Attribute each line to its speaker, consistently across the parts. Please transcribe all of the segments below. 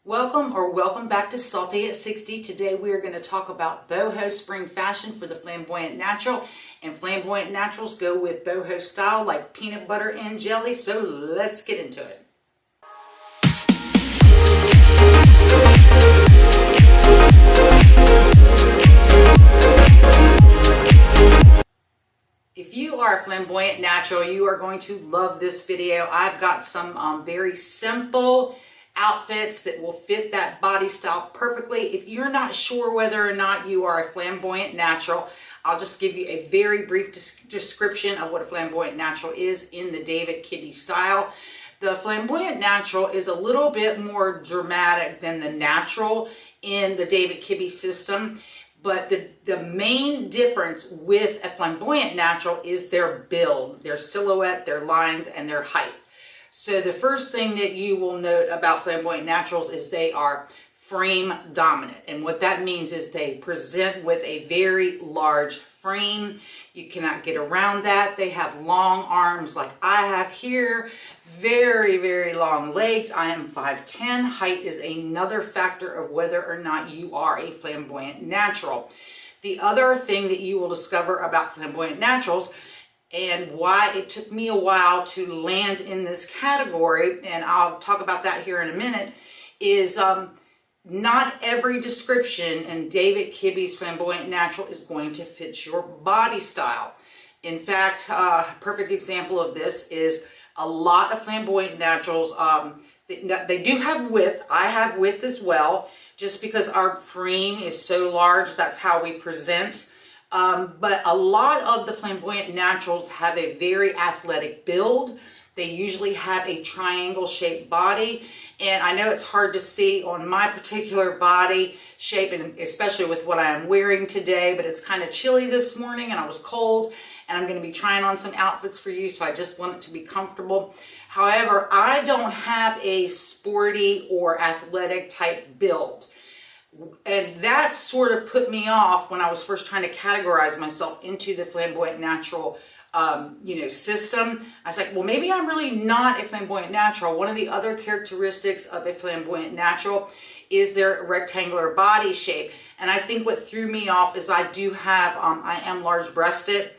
Speaker 1: Welcome back to Salty at 60. Today we are going to talk about boho spring fashion for the flamboyant natural. And flamboyant naturals go with boho style like peanut butter and jelly. So let's get into it. If you are a flamboyant natural, you are going to love this video. I've got some very simple outfits that will fit that body style perfectly. If you're not sure whether or not you are a flamboyant natural, I'll just give you a very brief description of what a flamboyant natural is in the David Kibbe style. The flamboyant natural is a little bit more dramatic than the natural in the David Kibbe system. But the main difference with a flamboyant natural is their build, their silhouette, their lines, and their height. So the first thing that you will note about flamboyant naturals is they are frame dominant. And what that means is they present with a very large frame. You cannot get around that. They have long arms like I have here, very, very long legs. I am 5'10". Height is another factor of whether or not you are a flamboyant natural. The other thing that you will discover about flamboyant naturals and why it took me a while to land in this category, and I'll talk about that here in a minute, is not every description in David Kibbe's flamboyant natural is going to fit your body style. In fact, a perfect example of this is a lot of flamboyant naturals, they do have width. I have width as well, just because our frame is so large, that's how we present. But a lot of the flamboyant naturals have a very athletic build. They usually have a triangle shaped body. And I know it's hard to see on my particular body shape, and especially with what I'm wearing today, but it's kind of chilly this morning and I was cold, and I'm going to be trying on some outfits for you, so I just want it to be comfortable. However, I don't have a sporty or athletic type build. And that sort of put me off when I was first trying to categorize myself into the flamboyant natural system. I was like, well, maybe I'm really not a flamboyant natural. One of the other characteristics of a flamboyant natural is their rectangular body shape. And I think what threw me off is I do have, I am large breasted.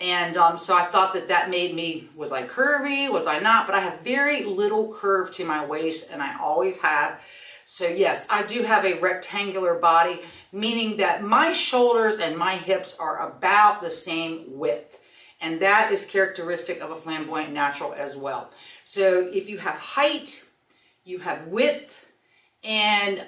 Speaker 1: And so I thought that made me, was I curvy? Was I not? But I have very little curve to my waist, and I always have. So yes, I do have a rectangular body, meaning that my shoulders and my hips are about the same width. And that is characteristic of a flamboyant natural as well. So if you have height, you have width, and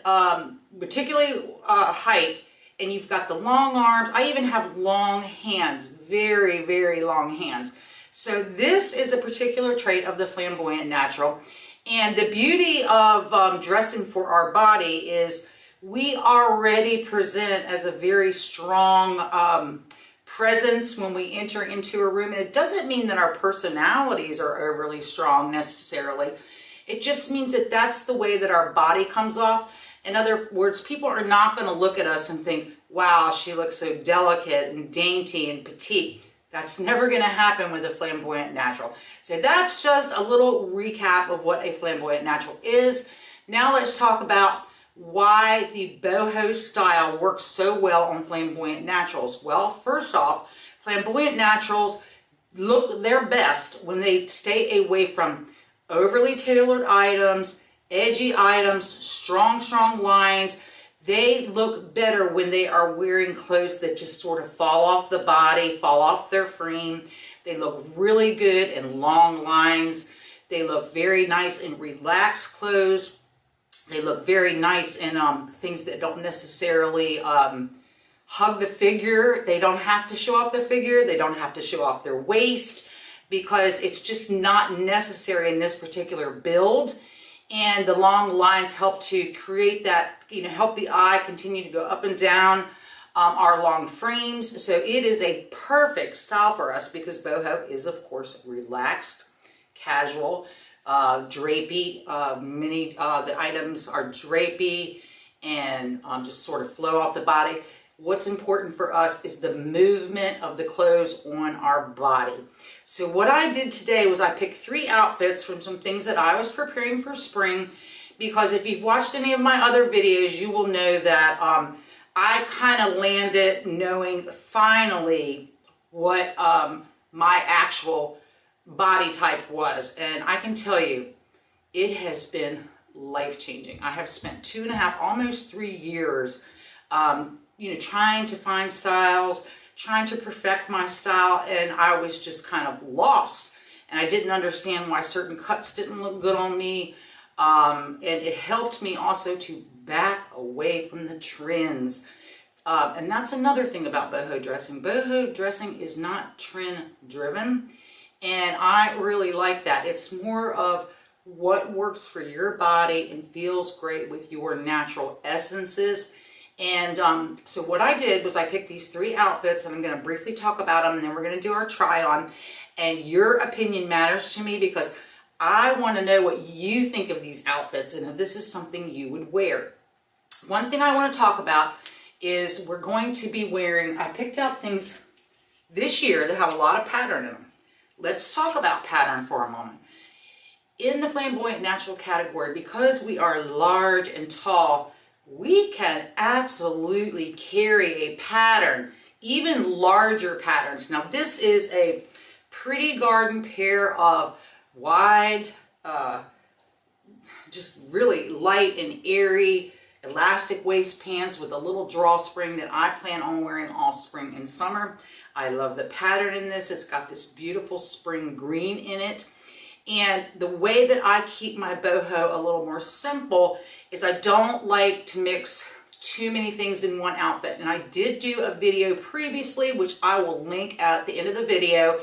Speaker 1: particularly height, and you've got the long arms. I even have long hands, very, very long hands. So this is a particular trait of the flamboyant natural. And the beauty of dressing for our body is we already present as a very strong presence when we enter into a room. And it doesn't mean that our personalities are overly strong necessarily. It just means that that's the way that our body comes off. In other words, people are not going to look at us and think, wow, she looks so delicate and dainty and petite. That's never going to happen with a flamboyant natural. So that's just a little recap of what a flamboyant natural is. Now let's talk about why the boho style works so well on flamboyant naturals. Well, first off, flamboyant naturals look their best when they stay away from overly tailored items, edgy items, strong lines. They look better when they are wearing clothes that just sort of fall off the body, fall off their frame. They look really good in long lines. They look very nice in relaxed clothes. They look very nice in things that don't necessarily hug the figure. They don't have to show off their figure. They don't have to show off their waist, because it's just not necessary in this particular build. And the long lines help to create that, help the eye continue to go up and down our long frames. So it is a perfect style for us because boho is, of course, relaxed, casual, drapey. The items are drapey and just sort of flow off the body. What's important for us is the movement of the clothes on our body. So what I did today was I picked 3 outfits from some things that I was preparing for spring, because if you've watched any of my other videos, you will know that I kind of landed knowing finally what my actual body type was. And I can tell you, it has been life-changing. I have spent 2.5, almost 3 years, you know, trying to find styles, trying to perfect my style, and I was just kind of lost. And I didn't understand why certain cuts didn't look good on me. And it helped me also to back away from the trends. And that's another thing about boho dressing. Boho dressing is not trend driven. And I really like that. It's more of what works for your body and feels great with your natural essences. And so what I did was I picked these 3 outfits, and I'm going to briefly talk about them, and then we're going to do our try on. And your opinion matters to me because I want to know what you think of these outfits and if this is something you would wear. One thing I want to talk about is we're going to be wearing, I picked out things this year that have a lot of pattern in them. Let's talk about pattern for a moment. In the flamboyant natural category, because we are large and tall, we can absolutely carry a pattern, even larger patterns. Now this is a Pretty Garden pair of wide, just really light and airy elastic waist pants with a little drawstring that I plan on wearing all spring and summer. I love the pattern in this. It's got this beautiful spring green in it. And the way that I keep my boho a little more simple is I don't like to mix too many things in one outfit. And I did do a video previously, which I will link at the end of the video,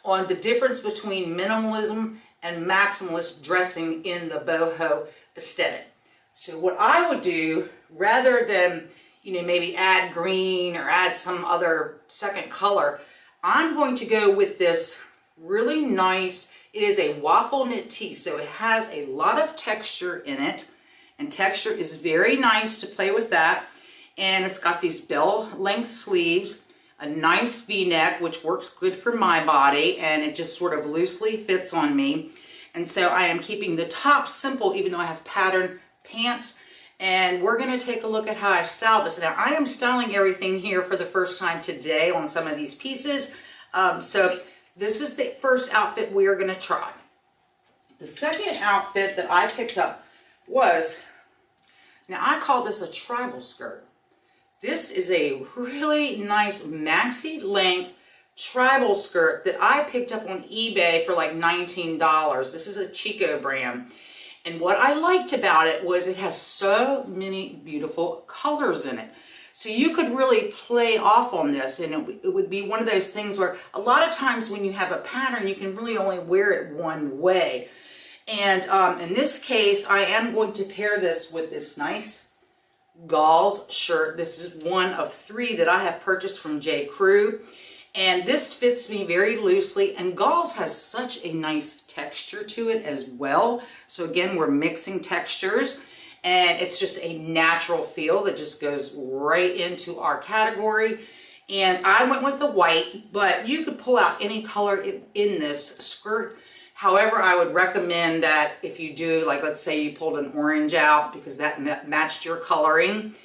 Speaker 1: on the difference between minimalism and maximalist dressing in the boho aesthetic. So what I would do, rather than, you know, maybe add green or add some other second color, I'm going to go with this really nice, it is a waffle knit tee, so it has a lot of texture in it, and texture is very nice to play with that. And it's got these bell length sleeves, a nice V-neck, which works good for my body, and it just sort of loosely fits on me. And so I am keeping the top simple, even though I have patterned pants. And we're going to take a look at how I style this. Now I am styling everything here for the first time today on some of these pieces. So this is the first outfit we are going to try. The second outfit that I picked up was, now I call this a tribal skirt. This is a really nice maxi length tribal skirt that I picked up on eBay for like $19. This is a Chico brand. And what I liked about it was it has so many beautiful colors in it. So you could really play off on this, and it would be one of those things where a lot of times when you have a pattern, you can really only wear it one way. And in this case, I am going to pair this with this nice Gauze shirt. This is one of 3 that I have purchased from J. Crew. And this fits me very loosely, and gauze has such a nice texture to it as well. So again, we're mixing textures, and it's just a natural feel that just goes right into our category. And I went with the white, but you could pull out any color in this skirt. However, I would recommend that if you do, like let's say you pulled an orange out because that matched your coloring,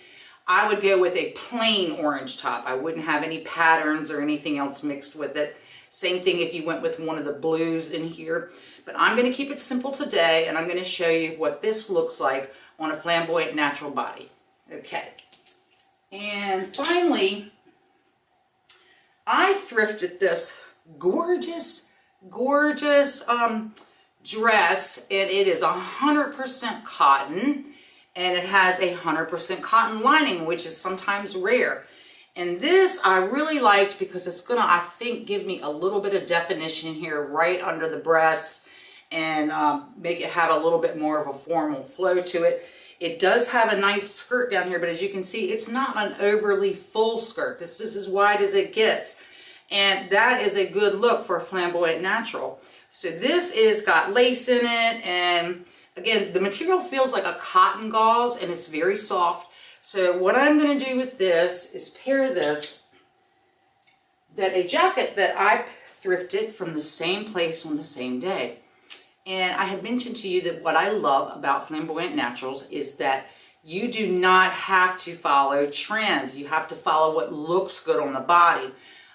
Speaker 1: I would go with a plain orange top. I wouldn't have any patterns or anything else mixed with it. Same thing if you went with one of the blues in here. But I'm going to keep it simple today, and I'm going to show you what this looks like on a flamboyant natural body. Okay. And finally, I thrifted this gorgeous dress, and it is 100% cotton. And it has a 100% cotton lining, which is sometimes rare. And this I really liked because it's gonna, I think, give me a little bit of definition here right under the breast, and make it have a little bit more of a formal flow to it. It does have a nice skirt down here, but as you can see, it's not an overly full skirt. This is as wide as it gets. And that is a good look for a flamboyant natural. So this is got lace in it, and again, the material feels like a cotton gauze, and it's very soft. So what I'm going to do with this is pair this, a jacket that I thrifted from the same place on the same day. And I had mentioned to you that what I love about Flamboyant Naturals is that you do not have to follow trends. You have to follow what looks good on the body.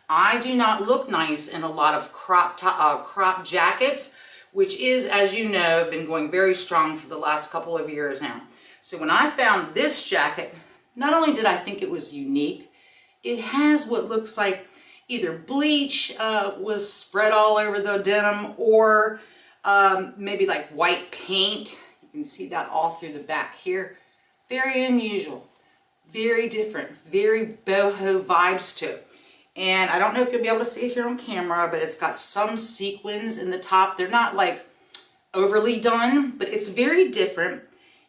Speaker 1: I do not look nice in a lot of crop jackets, which is, as you know, been going very strong for the last couple of years now. So when I found this jacket, not only did I think it was unique, it has what looks like either bleach was spread all over the denim, or maybe like white paint. You can see that all through the back here. Very unusual, very different, very boho vibes to it. And I don't know if you'll be able to see it here on camera, but it's got some sequins in the top. They're not like overly done, but it's very different.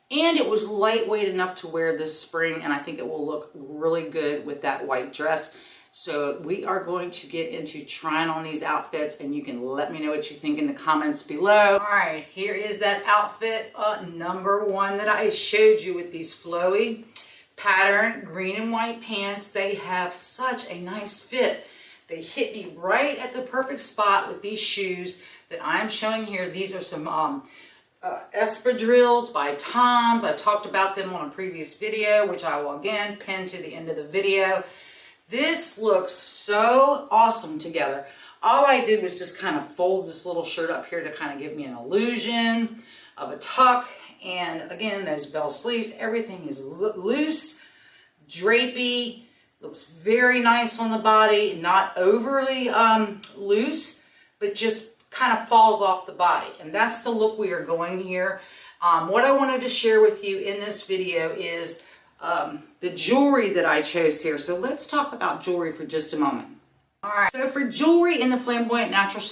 Speaker 1: And it was lightweight enough to wear this spring, and I think it will look really good with that white dress. So we are going to get into trying on these outfits, and you can let me know what you think in the comments below. All right, here is that outfit number one that I showed you with these flowy pattern green and white pants. They have such a nice fit. They hit me right at the perfect spot with these shoes that I'm showing here. These are some espadrilles by Tom's. I talked about them on a previous video, which I will again pin to the end of the video. This looks so awesome together. All I did was just kind of fold this little shirt up here to kind of give me an illusion of a tuck. And again, those bell sleeves, everything is loose, drapey, looks very nice on the body, not overly loose, but just kind of falls off the body. And that's the look we are going here. What I wanted to share with you in this video is the jewelry that I chose here. So let's talk about jewelry for just a moment. All right, so for jewelry in the flamboyant natural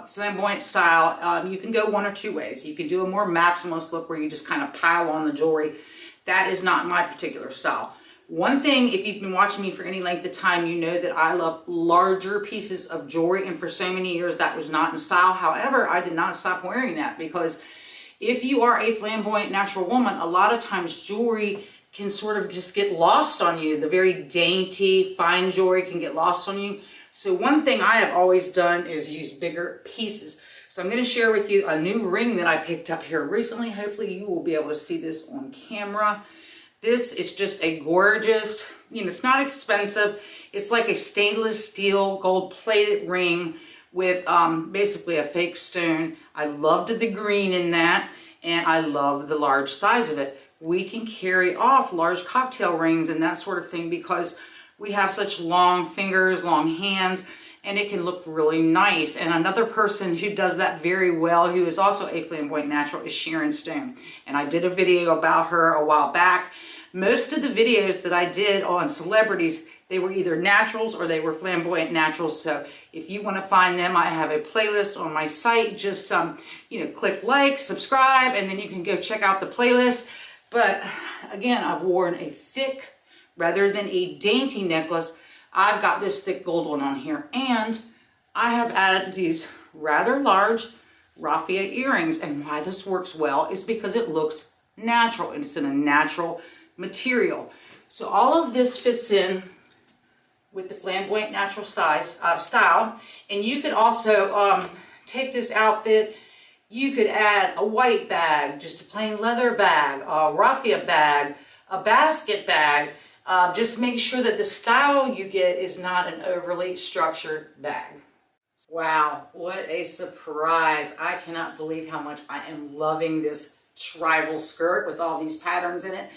Speaker 1: flamboyant style, you can go one or two ways. You can do a more maximalist look where you just kind of pile on the jewelry. That is not my particular style. One thing, if you've been watching me for any length of time, you know that I love larger pieces of jewelry, and for so many years that was not in style. However, I did not stop wearing that, because if you are a flamboyant natural woman, a lot of times jewelry can sort of just get lost on you. The very dainty, fine jewelry can get lost on you. So one thing I have always done is use bigger pieces. So I'm going to share with you a new ring that I picked up here recently. Hopefully you will be able to see this on camera. This is just a gorgeous, it's not expensive. It's like a stainless steel gold plated ring with basically a fake stone. I loved the green in that, and I love the large size of it. We can carry off large cocktail rings and that sort of thing because we have such long fingers, long hands, and it can look really nice. And another person who does that very well, who is also a flamboyant natural, is Sharon Stone. And I did a video about her a while back. Most of the videos that I did on celebrities, they were either naturals or they were flamboyant naturals. So if you want to find them, I have a playlist on my site. Just, click like, subscribe, and then you can go check out the playlist. But again, I've worn a thick, rather than a dainty necklace, I've got this thick gold one on here. And I have added these rather large raffia earrings. And why this works well is because it looks natural, and it's in a natural material. So all of this fits in with the flamboyant natural style. And you could also take this outfit. You could add a white bag, just a plain leather bag, a raffia bag, a basket bag. Just make sure that the style you get is not an overly structured bag. Wow, what a surprise. I cannot believe how much I am loving this tribal skirt with all these patterns in it.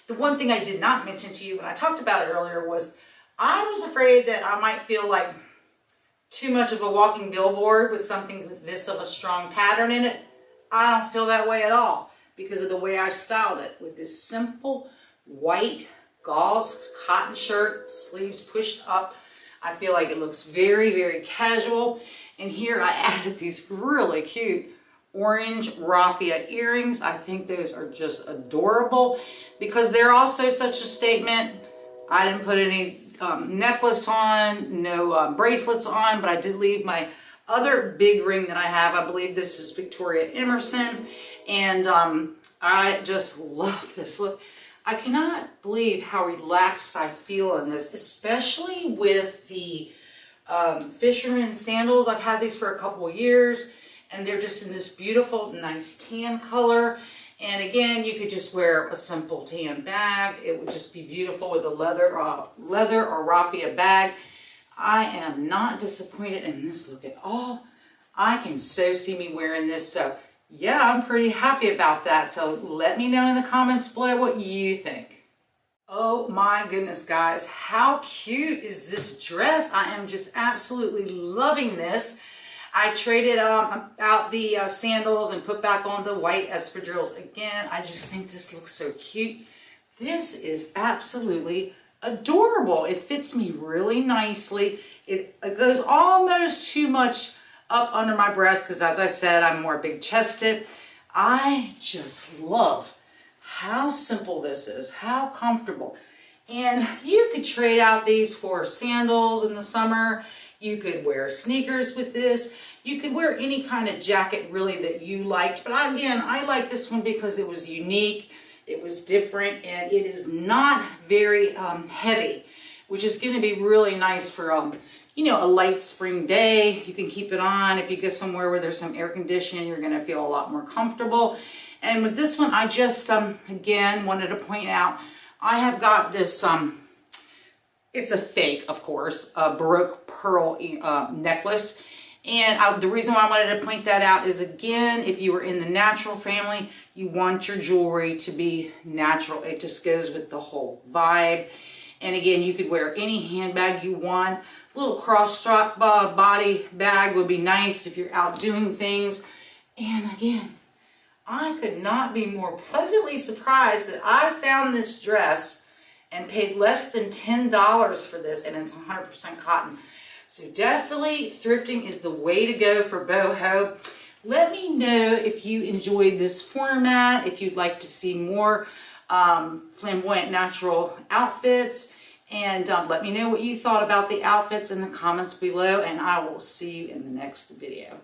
Speaker 1: The one thing I did not mention to you when I talked about it earlier was I was afraid that I might feel like too much of a walking billboard with something with this of a strong pattern in it. I don't feel that way at all because of the way I styled it with this simple white gauze cotton shirt, sleeves pushed up. I feel like it looks very, very casual. And here I added these really cute orange raffia earrings. I think those are just adorable because they're also such a statement. I didn't put any necklace on, no bracelets on, but I did leave my other big ring that I have. I believe this is Victoria Emerson, and I just love this look. I cannot believe how relaxed I feel in this, especially with the fisherman sandals. I've had these for a couple of years, and they're just in this beautiful, nice tan color. And again, you could just wear a simple tan bag. It would just be beautiful with a leather or raffia bag. I am not disappointed in this look at all. I can so see me wearing this. So yeah, I'm pretty happy about that. So let me know in the comments below what you think. Oh my goodness, guys. How cute is this dress? I am just absolutely loving this. I traded out the sandals and put back on the white espadrilles again. I just think this looks so cute. This is absolutely adorable. It fits me really nicely. It goes almost too much up under my breast because, as I said, I'm more big chested. I just love how simple this is, how comfortable. And you could trade out these for sandals in the summer. You could wear sneakers with this. You could wear any kind of jacket really that you liked. But again, I like this one because it was unique, it was different, and it is not very heavy, which is going to be really nice for you know, a light spring day. You can keep it on. If you go somewhere where there's some air conditioning, you're going to feel a lot more comfortable. And with this one, I just again wanted to point out, I have got this it's a fake, of course, a Baroque pearl necklace. And the reason why I wanted to point that out is, again, if you were in the natural family, you want your jewelry to be natural. It just goes with the whole vibe. And again, you could wear any handbag you want. A little cross-strap body bag would be nice if you're out doing things. And again, I could not be more pleasantly surprised that I found this dress and paid less than $10 for this, and it's 100% cotton. So definitely thrifting is the way to go for boho. Let me know if you enjoyed this format, if you'd like to see more flamboyant natural outfits, and let me know what you thought about the outfits in the comments below, and I will see you in the next video.